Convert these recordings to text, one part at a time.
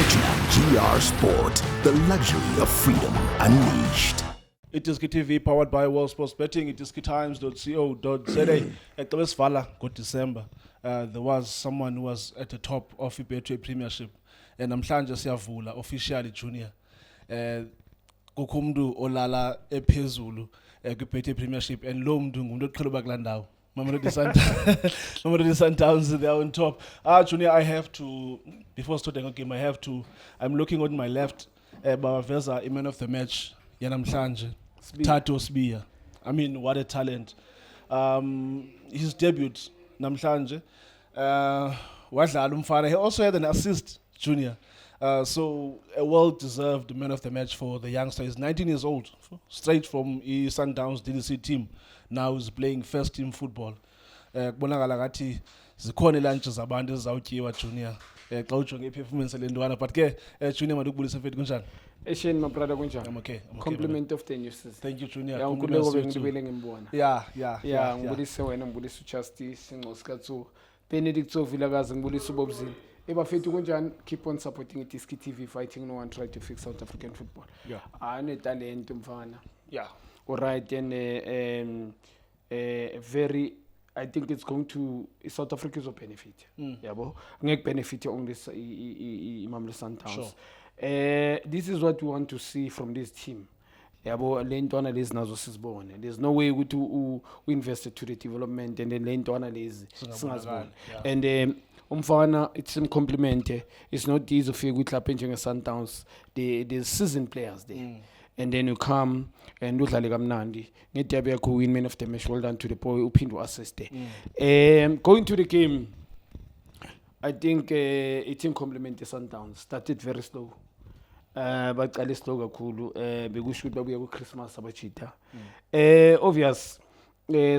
GR Sport, the luxury of freedom unleashed. It is KTV powered by World Sports Betting. It is kitimes.co.za. At Vala, good December. There was someone who was at the top of the Betway Premiership. And I'm Namhlanje siyavula officially junior. Kukumdu olala ephezulu kwi-Betway Premiership and lo mntu ngumuntu oqhela kula ndawo. Mamelodi Sundowns, they are on top. Junior, I have to, before starting a game, I'm looking on my left, Baveza, man of the match, Yanamhlanje, Tato Sbia. I mean, what a talent. His debut, Namhlanje, he also had an assist, Junior. So a well-deserved man of the match for the youngster. He's 19 years old, straight from the Sundowns DDC team. Now he's playing first team football. Kubonakala ngathi zikhona lunches zabantu ezizawutyiwa Junior. Xa ujonge iperformance lendwana but ke Junior mandikubulisa mfethu kunjani? Esheni my brother kunjani? I'm okay. Compliment of the news. Thank you Junior. Ya ngikubeko ngibele ngimbona. Yeah. Ngibulise wena ngibulise uJustice Ngcosikatso. Benedict Sovilakazi ngibulise ubobzini. Ebafethu kunjani? Keep on supporting iDiski TV fighting no one try to fix South African football. Yeah. Ane talent mfana. Yeah. All right, and very, I think it's going to, South Africa is a benefit. Yabo, ngeke benefit only Mamelodi Sundowns. Sure. This is what we want to see from this team. Yabo, lentwana lezi nazo sizibone. There's no way we invested to the development and then lentwana lezi singazibone. And umfana, it's a compliment. It's not easy for you to clap njenge Sundowns. The seasoned players there. And then you come and udlale kamnandi ngedebe yakho win man of the match. Well done to the boy uphinde assist. Going to the game, I think a team compliment the Sundowns started very slow. Baqale slow kakhulu bekusho ukuthi babuya ku Christmas abachita. Obvious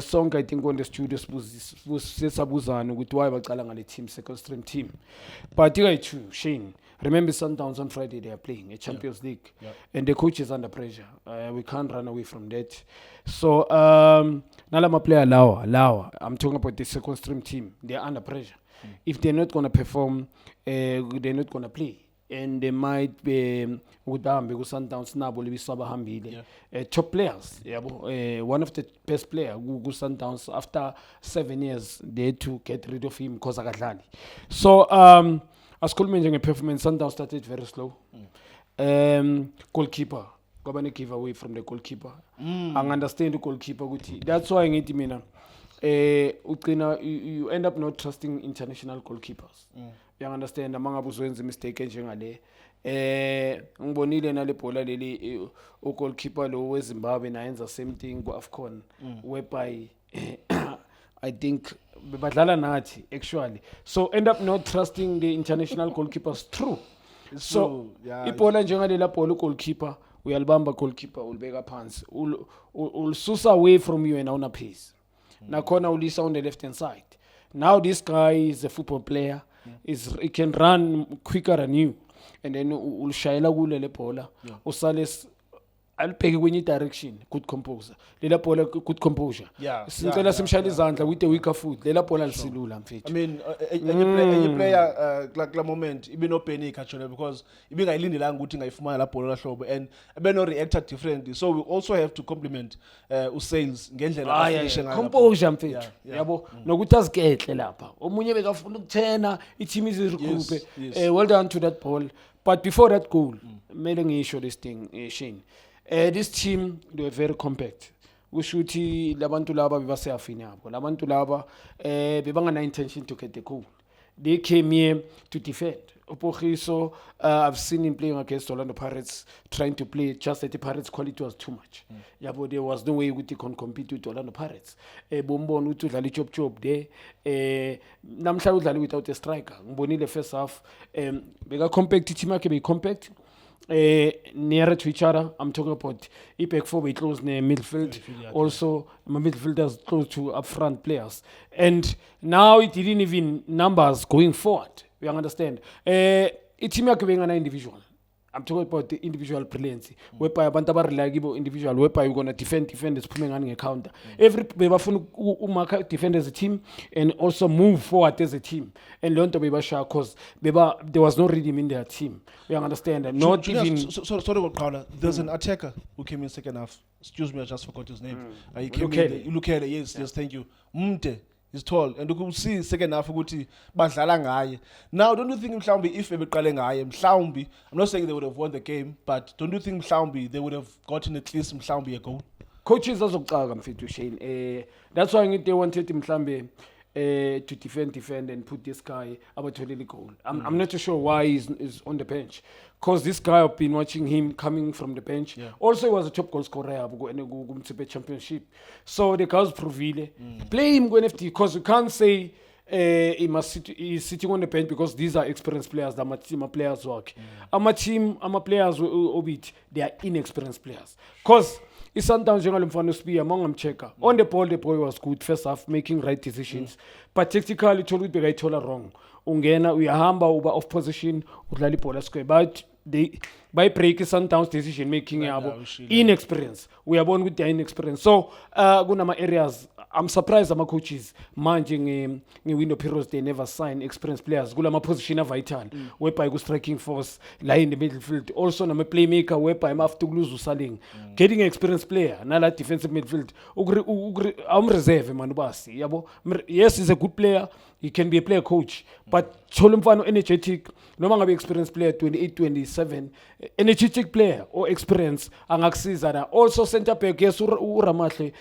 song I think on the studio sesabuzana ukuthi why baqala ngale team second stream team. But true Shane, remember Sundowns on Friday they are playing a Champions League and the coach is under pressure. We can't run away from that. So nalama player lawa. I'm talking about the second stream team. They are under pressure. If they're not going to perform, they're not going to play. And they might be udambe ku Sundowns nabo libisaba hambile. Top players, one of the best player ku Sundowns after 7 years they had to get rid of him because akadlali. So as Coleman njenge performance Sundowns started very slow. Goalkeeper kwaba ne giveaway from the goalkeeper. Understand the goalkeeper ukuthi that's why ngithi mina you end up not trusting international goalkeepers. You understand amanga buzwenza mistake njengale ngibonile nale bhola leli goalkeeper lo weZimbabwe nayenza same thing ku AFCON whereby I think badlala nathi actually, so end up not trusting the international goalkeepers true. So ibhola njengalela bhola goalkeeper uyalibamba goalkeeper ulibeka phansi ulsusa away from you and awuna pace nakhona ulisa on the left hand side. Now this guy is a football player. He can run quicker than you, and then ulshayela kule le bhola usale alibheke kwenye direction. Good composer lela bhola, good composure. Sicela simshayela izandla with a weaker foot lela bhola lisilula mfethu. I mean any player kula moment ibe no panic actually because ibingayilindelanga ukuthi ngayifumana la bhola la hlobo and ibe no react differently, so we also have to compliment uSales ngendlela afishe ngayo composure mfethu yabo nokuthi azikehle lapha omunye bekafuna ukuthena i-team izirigroupe. Well done to that ball, but before that goal mele ngisho this thing Shane. This team, they were very compact. Kushuthi labantu laba bebaseyafini yabo. Labantu laba bebanga intention to get the goal. They came here to defend. Opogiso, I've seen him playing against Orlando Pirates, trying to play just that the Pirates' quality was too much. But there was no way we can compete with Orlando Pirates. Bombon utu dlali chop there. Namhla udlali without a striker. Ngibonile first half. Bega compact team yakhe be compact. Nearer to each other. I'm talking about back four we close near midfield. Also, my midfielders close to up front players. And now it didn't even numbers going forward. You understand? A team yakhe being an individual. I'm talking about the individual brilliance. Whereby abantu abarely kibo individual, whereby you're gonna defend pulling on a counter. Every bebafuna umark defend as a team and also move forward as a team. And learn to be sure because there was no rhythm in their team. You understand that? Not even. Sorry about Paula. There's an attacker who came in second half. Excuse me, I just forgot his name. He came in. Look at it. Yes, thank you. Mte. He's tall, and you could see second half ukuthi badlala ngaye. Now, don't you think mhlawumbe if bebeqale ngaye mhlawumbe, I'm not saying they would have won the game, but don't you think mhlawumbe they would have gotten at least mhlawumbe a goal? Coaches azokuqaka mfethu Shane. That's why they wanted mhlawumbe to defend and put this guy abatholile goal. I'm not too sure why he's on the bench. Because this guy, I've been watching him coming from the bench. Yeah. Also, he was a top goal scorer in the championship. So the guys provile. Play him because you can't say he's sitting on the bench because these are experienced players. That my team players work. I'm a players obit. They are inexperienced players. Because it's sometimes general mfano spear among them checker. On the ball, the boy was good first half, making right decisions. But tactically, told the guy told wrong. Ungena uyahamba uba off position udlala ibhola square, but by break sometimes decision making yabo inexperience. We are born with the inexperience. So kunama areas I'm surprised ama coaches manje nge-window periods they never sign experienced players kulama position a vital whereby ku striking force la in the midfield, also nama playmaker whereby after lose usaling getting an experienced player nala defensive midfield am reserve man ubasi yabo. Yes, he's a good player, he can be a player coach, but Cholumfano energetic noma ngabe experienced player 28 27 energetic player or experience angakusiza na. Also center back yes uRamahle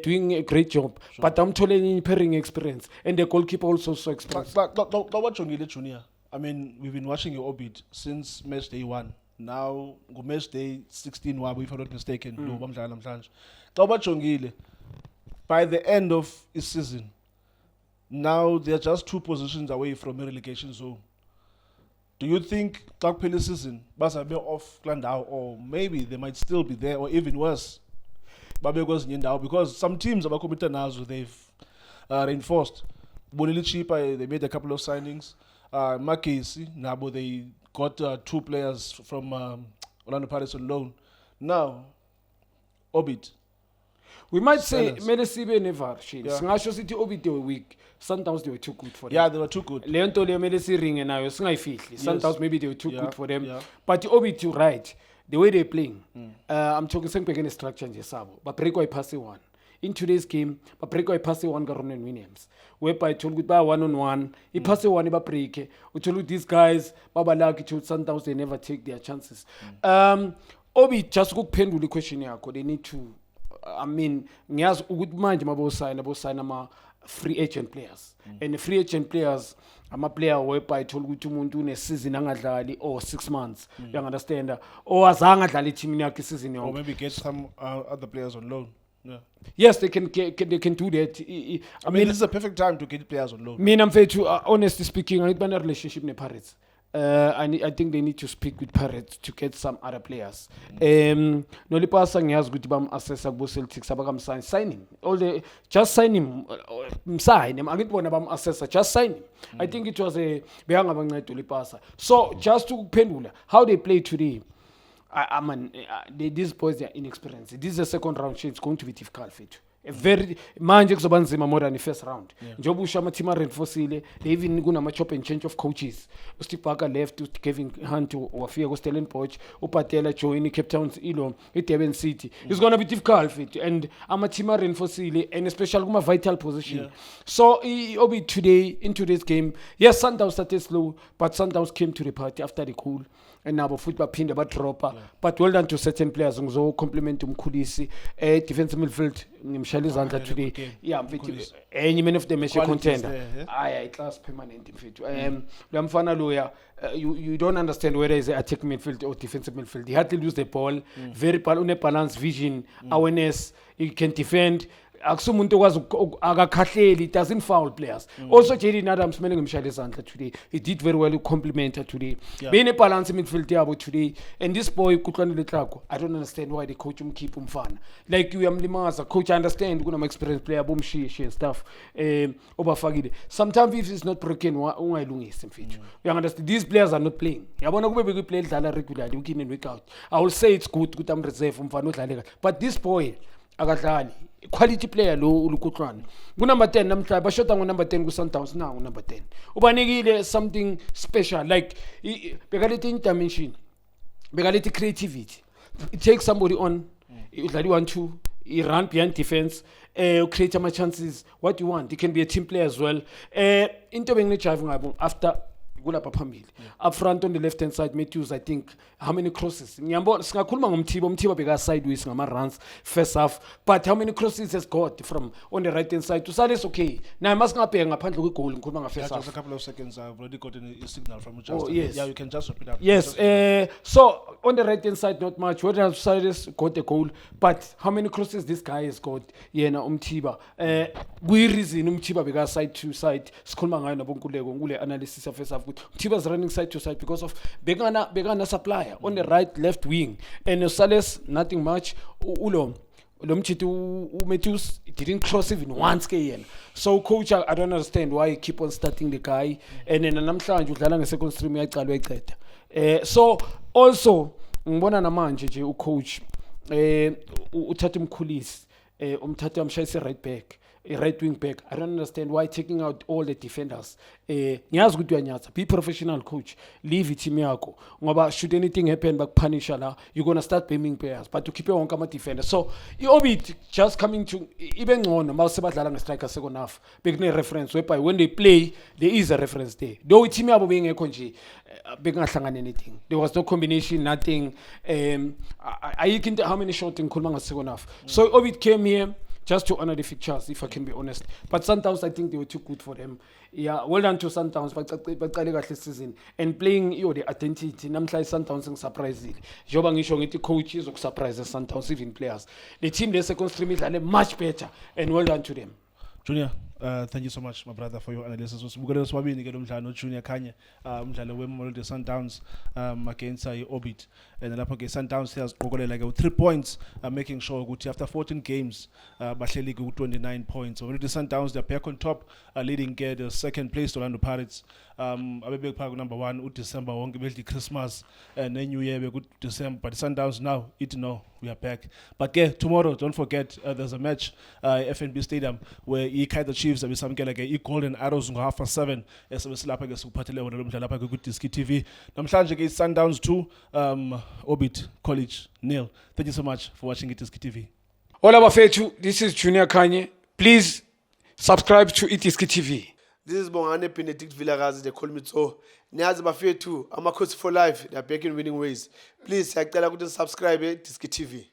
doing a great job, but I'm telling pairing experience and the goalkeeper also so experienced. But what Junior, I mean, we've been watching your orbit since match day 1. Now go match day 16 if I'm not mistaken. By the end of his season, now they're just 2 positions away from a relegation zone. Do you think Takpele season Basa be off Glandao, or maybe they might still be there, or even worse, because some teams are committed now, so they've reinforced. Bonili Chipa, they made a couple of signings. Makesi, Nabo, they got 2 players from Orlando Pirates on loan. Now, Obit. We might say Medesibe never. Singasho City Obit they were weak. Sometimes they were too good for them. Yeah, they were too good. Leonto le Medesi ring and I sometimes maybe they were too good for them. Yeah. But Obit you right. The way they're playing. I'm talking some against structure and Sabo. But Breko I pass one. In today's game, but Breko I pass one Garonen Williams. Whereby told goodbye 1-on-1. He pass one about break. We told these guys, Baba Lucky sometimes they never take their chances. Obi just go pendule the question here. They need to I mean, ngiyazi ukuthi manje mabosayina ama free agent players. And the free agent players ama player whereby thola ukuthi umuntu une season angadlali or 6 months. You understand? Or azange adlala team yakhe season yonke. Or maybe get some other players on loan. Yeah. Yes, they can do that. I mean, this is a perfect time to get players on loan. Me, I'm fair to honestly speaking, I need a relationship with Pirates. I think they need to speak with Pirates to get some other players. Nolipasa ngiyaz ukuthi bam assessa ku Celtics abakam sign him. Just sign him. Sign him. Angibona bam assessa just sign him. I think it was a behanga bancedo Nolipasa. So just to pendula how they play today. These boys, they are inexperienced. This is a second round shit. It's going to be difficult for it. Very manje kuzobanzima more than the first round. Njobu ushama team reinforcile. They even gonna chop and change of coaches. Steve Parker left to Kevin Hunt to wafia go Stellenbosch. Upatela join Cape Town ilo Durban City. It's gonna be difficult for it. And ama team reinforcile and especially kuma vital position. Yeah. So Obi today in today's game, yes, Sundowns started slow, but Sundowns came to the party after the cool. And now football pinned about dropper. But well done to certain players. So compliment to Mkulisi. Defensive midfield. Mshali Zandla today. Yeah, any man of them is a contender. Aye, class permanent in fit. Lamfana lawyer. You don't understand whether it's a attack midfield or defensive midfield. He had to lose the ball. Very balanced vision, awareness. He can defend. akusumuntu okwazi akakhahleli, it doesn't foul players. Also Jaden Adams kumele ngimshayele izandla today. He did very well complement today. Being a balance midfield yabo today, and this boy Kutlwane Letlako, I don't understand why they coach him keep umfana. Like uyamlimaza, coach, I understand kuna experienced player bomshishi and stuff. Obafakile. Sometimes if it's not broken, ungayilungisa mfethu. You understand? These players are not playing. Yabona kube beke play dlala regularly week in and week out. I will say it's good ukuthi am reserve umfana udlale. But this boy akadlali. Quality player lo ulukutlwana ku number 10 namhlanje bashota ngo number 10 ku Sundowns na ngo number 10 ubanikile something special like bekalethi dimension bekalethi creativity. It takes somebody on udlali 1-2 he run behind defense create ama chances what you want. He can be a team player as well. Into bengine drive ngabo after kulapha phambili up front on the left hand side Matthews, I think how many crosses ngiyambona singakhuluma ngomthiba beka sideways ngama runs first half, but how many crosses has got from on the right hand side to Salis? Okay, now must ngabheka ngaphandle kwe goal ngikhuluma nga first half. Just a couple of seconds I've already gotten a signal from Justin. Oh, yes. Yeah, you can just repeat that. Yes, so on the right hand side not much. Whether Salis got a goal, but how many crosses this guy has got yena umthiba kuyi reason umthiba beka side to side sikhuluma ngayo nabonkuleko ngule analysis of first half. Tiba's running side to side because of Begana supplier on the right left wing, and Sales nothing much. Ulo Matthews didn't cross even once again. So coach, I don't understand why you keep on starting the guy, and then namhlanje udlala nge-second stream yaqala eqeda. So also ngibona namanje nje ucoach uthatha umkhulisi umthatha amshayise right back. A right wing back. I don't understand why taking out all the defenders. Ngiyazi ukuthi uyanyaza. Be professional, coach. Leave it team yakho. Ngoba should anything happen punish la, you're going to start blaming players. But to keep your own defender. So, Obit just coming to even on Malsebadla and striker second half. Big reference whereby when they play, there is a reference there. Though team yabo being a konji, big anything. There was no combination, nothing. I can't how many shots in Kulmanga second half. So Obit came here just to honor the fixtures, if I can be honest. But Sundowns, I think they were too good for them. Yeah, well done to Sundowns, but this season and playing the identity. Namhlanje Sundowns surprised. Joba ngisho ngithi coaches surprise Sundowns even players. The team the second stream is much better, and well done to them. Junior, thank you so much, my brother, for your analysis. We're going to swap in again Junior Kanye, the Sundowns against Obit. And then Sundowns has like 3 points, making sure after 14 games, Basheli go 29 points. So the Sundowns, they're back on top, leading the second place to Orlando Pirates. A big park number 1, December, Christmas, and then New Year, we go December. But the Sundowns now, we are back. But tomorrow, don't forget, there's a match FNB Stadium where the Chiefs will be some like Golden Arrows 7:30. As we slap against Upatele or Jalapa good Diski TV. Namhlanje against Sundowns 2, Obit College 0. Thank you so much for watching Diski TV. All about Fetu, this is Junior Kanye. Please subscribe to Itiski TV. This is Bongane Benedict Villagazi, they call me so. Niazi Bafetu, I'm a coach for life. They are back in winning ways. Please, subscribe to Diski TV.